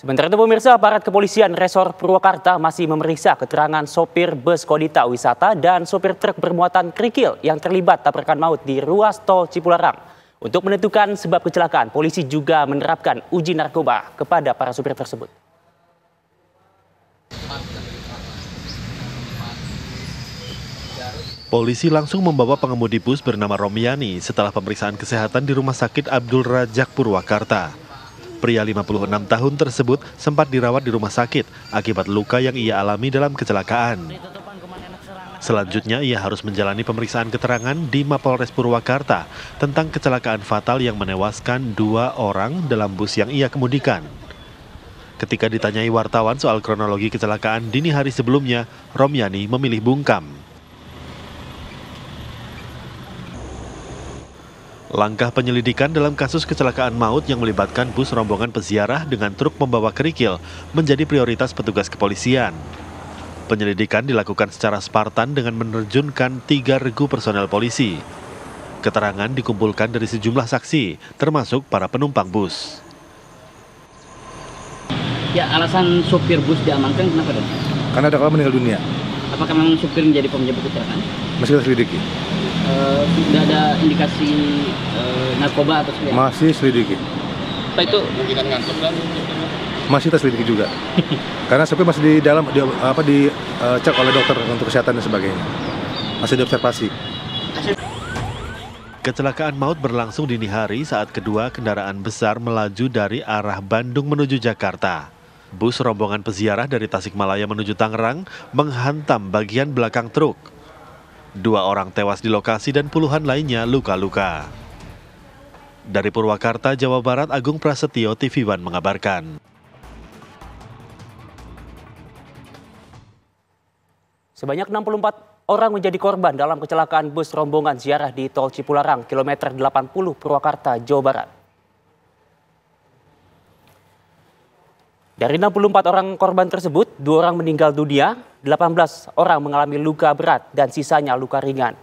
Sementara itu pemirsa, aparat kepolisian Resor Purwakarta masih memeriksa keterangan sopir bus Kodita Wisata dan sopir truk bermuatan kerikil yang terlibat tabrakan maut di ruas tol Cipularang. Untuk menentukan sebab kecelakaan, polisi juga menerapkan uji narkoba kepada para sopir tersebut. Polisi langsung membawa pengemudi bus bernama Romiani setelah pemeriksaan kesehatan di Rumah Sakit Abdul Rajak Purwakarta. Pria 56 tahun tersebut sempat dirawat di rumah sakit akibat luka yang ia alami dalam kecelakaan. Selanjutnya ia harus menjalani pemeriksaan keterangan di Mapolres Purwakarta tentang kecelakaan fatal yang menewaskan 2 orang dalam bus yang ia kemudikan. Ketika ditanyai wartawan soal kronologi kecelakaan dini hari sebelumnya, Romiani memilih bungkam. Langkah penyelidikan dalam kasus kecelakaan maut yang melibatkan bus rombongan peziarah dengan truk membawa kerikil menjadi prioritas petugas kepolisian. Penyelidikan dilakukan secara Spartan dengan menerjunkan 3 regu personel polisi. Keterangan dikumpulkan dari sejumlah saksi, termasuk para penumpang bus. Ya, alasan sopir bus diamankan kenapa dong? Karena ada korban meninggal dunia. Apakah memang sopir menjadi penyebab kecelakaan? Masih kita selidiki. Sudah ada indikasi narkoba atau seperti apa? Masih selidiki. Apa itu? Kemungkinan ngantuk dan Masih kita selidiki juga. Karena sopir masih di dalam dicek oleh dokter untuk kesehatan dan sebagainya. Masih diobservasi. Kecelakaan maut berlangsung dini hari saat kedua kendaraan besar melaju dari arah Bandung menuju Jakarta. Bus rombongan peziarah dari Tasikmalaya menuju Tangerang menghantam bagian belakang truk. 2 orang tewas di lokasi dan puluhan lainnya luka-luka. Dari Purwakarta, Jawa Barat, Agung Prasetyo, TV One mengabarkan. Sebanyak 64 orang menjadi korban dalam kecelakaan bus rombongan ziarah di tol Cipularang, kilometer 80 Purwakarta, Jawa Barat. Dari 64 orang korban tersebut, 2 orang meninggal dunia, 18 orang mengalami luka berat dan sisanya luka ringan.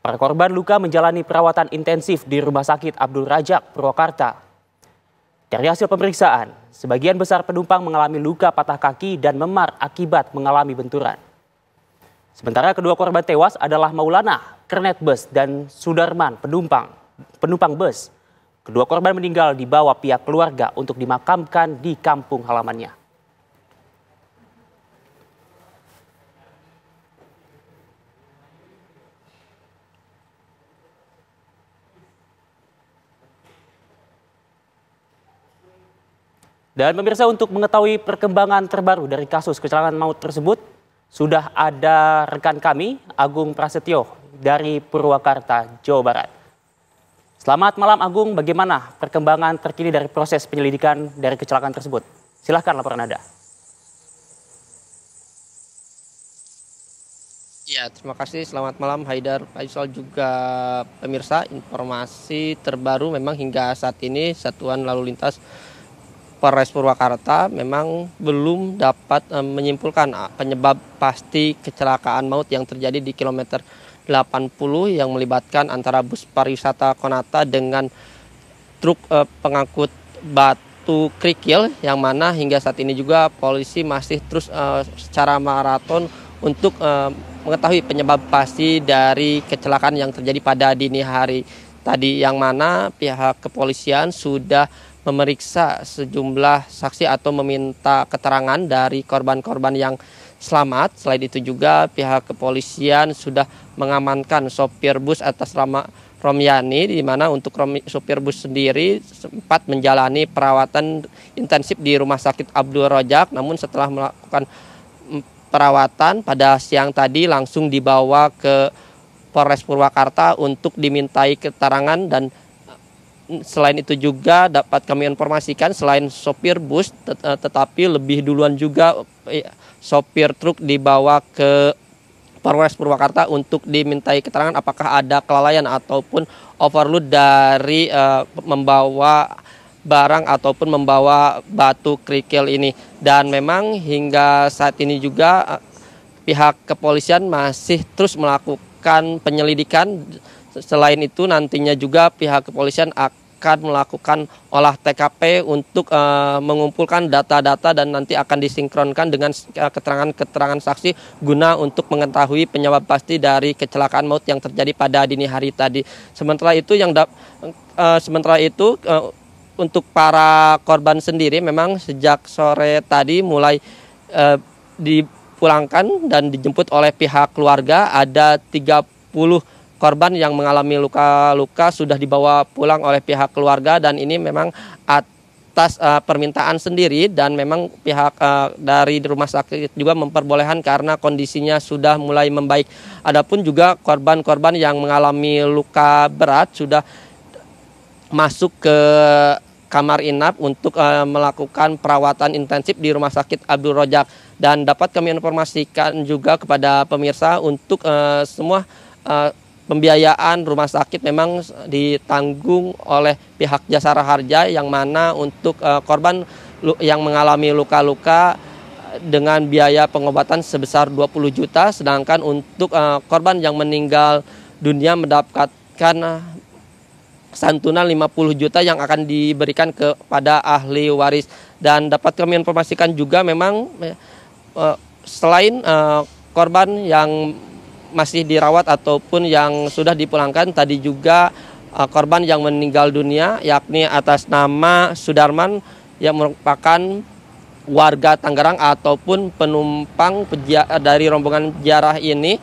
Para korban luka menjalani perawatan intensif di Rumah Sakit Abdul Rajak, Purwakarta. Dari hasil pemeriksaan, sebagian besar penumpang mengalami luka patah kaki dan memar akibat mengalami benturan. Sementara kedua korban tewas adalah Maulana, kernet bus, dan Sudarman, penumpang bus. Kedua korban meninggal dibawa pihak keluarga untuk dimakamkan di kampung halamannya. Dan pemirsa, untuk mengetahui perkembangan terbaru dari kasus kecelakaan maut tersebut, sudah ada rekan kami, Agung Prasetyo dari Purwakarta, Jawa Barat. Selamat malam Agung, bagaimana perkembangan terkini dari proses penyelidikan dari kecelakaan tersebut? Silahkan laporan Anda. Ya, terima kasih. Selamat malam Haidar, Faisal juga pemirsa. Informasi terbaru memang hingga saat ini Satuan Lalu Lintas Polres Purwakarta memang belum dapat menyimpulkan penyebab pasti kecelakaan maut yang terjadi di kilometer 80 yang melibatkan antara bus pariwisata Konata dengan truk pengangkut batu kerikil, yang mana hingga saat ini juga polisi masih terus secara maraton untuk mengetahui penyebab pasti dari kecelakaan yang terjadi pada dini hari tadi, yang mana pihak kepolisian sudah memeriksa sejumlah saksi atau meminta keterangan dari korban-korban yang selamat. Selain itu juga pihak kepolisian sudah mengamankan sopir bus atas nama Romiani, di mana untuk sopir bus sendiri sempat menjalani perawatan intensif di Rumah Sakit Abdul Rajak, namun setelah melakukan perawatan pada siang tadi langsung dibawa ke Polres Purwakarta untuk dimintai keterangan. Dan selain itu juga dapat kami informasikan, selain sopir bus tetapi lebih duluan juga sopir truk dibawa ke Polres Purwakarta untuk dimintai keterangan apakah ada kelalaian ataupun overload dari membawa barang ataupun membawa batu kerikil ini. Dan memang hingga saat ini juga pihak kepolisian masih terus melakukan penyelidikan. Selain itu nantinya juga pihak kepolisian akan melakukan olah TKP untuk mengumpulkan data-data dan nanti akan disinkronkan dengan keterangan-keterangan saksi guna untuk mengetahui penyebab pasti dari kecelakaan maut yang terjadi pada dini hari tadi. Sementara itu untuk para korban sendiri memang sejak sore tadi mulai dipulangkan dan dijemput oleh pihak keluarga. Ada 30 korban yang mengalami luka-luka sudah dibawa pulang oleh pihak keluarga, dan ini memang atas permintaan sendiri, dan memang pihak dari rumah sakit juga memperbolehkan karena kondisinya sudah mulai membaik. Adapun juga korban-korban yang mengalami luka berat sudah masuk ke kamar inap untuk melakukan perawatan intensif di Rumah Sakit Abdul Rojak. Dan dapat kami informasikan juga kepada pemirsa untuk semua pembiayaan rumah sakit memang ditanggung oleh pihak Jasara Harja, yang mana untuk korban yang mengalami luka-luka dengan biaya pengobatan sebesar 20 juta, sedangkan untuk korban yang meninggal dunia mendapatkan santunan 50 juta yang akan diberikan kepada ahli waris. Dan dapat kami informasikan juga memang selain korban yang masih dirawat ataupun yang sudah dipulangkan, tadi juga korban yang meninggal dunia yakni atas nama Sudarman yang merupakan warga Tangerang ataupun penumpang dari rombongan ziarah ini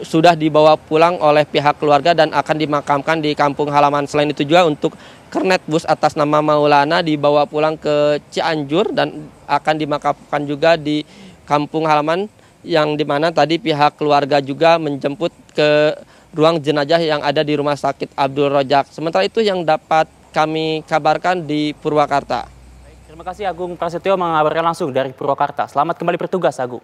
sudah dibawa pulang oleh pihak keluarga dan akan dimakamkan di kampung halaman. Selain itu juga untuk kernet bus atas nama Maulana dibawa pulang ke Cianjur dan akan dimakamkan juga di kampung halaman, yang dimana tadi pihak keluarga juga menjemput ke ruang jenazah yang ada di Rumah Sakit Abdul Rojak. Sementara itu yang dapat kami kabarkan di Purwakarta. Terima kasih Agung Prasetyo mengabarkan langsung dari Purwakarta. Selamat kembali bertugas Agung.